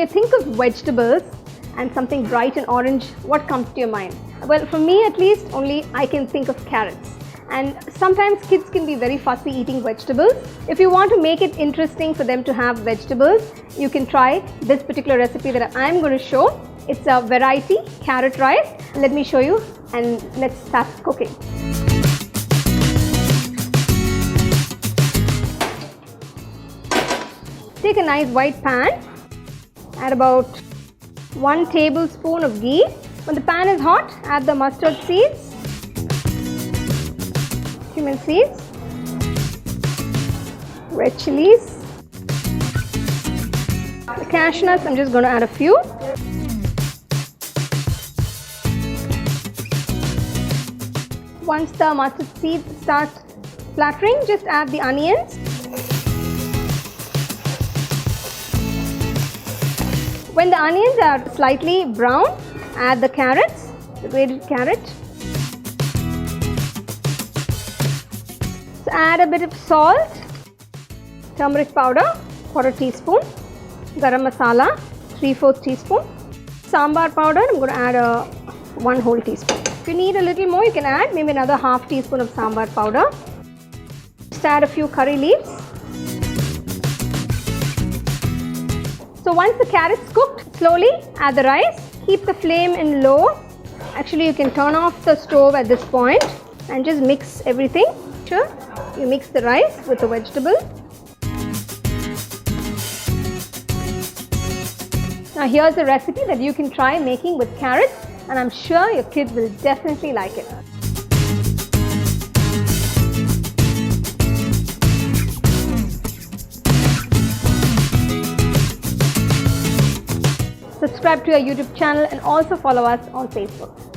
you think of vegetables and something bright and orange, what comes to your mind? Well, for me at least, only I can think of carrots. And sometimes kids can be very fussy eating vegetables. If you want to make it interesting for them to have vegetables, you can try this particular recipe that I'm going to show. It's a variety carrot rice. Let me show you and let's start cooking. Take a nice white pan, add about 1 tablespoon of ghee. When the pan is hot, add the mustard seeds, cumin seeds, red chillies, the cashew nuts. I'm just going to add a few. Once the mustard seeds start splattering, just add the onions. When the onions are slightly brown, add the carrots, the grated carrot. So add a bit of salt, turmeric powder, 1/4 teaspoon, Garam Masala, 3/4 teaspoon, Sambar powder. I'm going to add 1 whole teaspoon. If you need a little more, you can add maybe another 1/2 teaspoon of Sambar powder. Just add a few curry leaves. So once the carrot's cooked, slowly add the rice. Keep the flame in low. Actually, you can turn off the stove at this point and just mix everything. Sure, you mix the rice with the vegetable. Now here's a recipe that you can try making with carrots, and I'm sure your kids will definitely like it. Subscribe to our YouTube channel and also follow us on Facebook.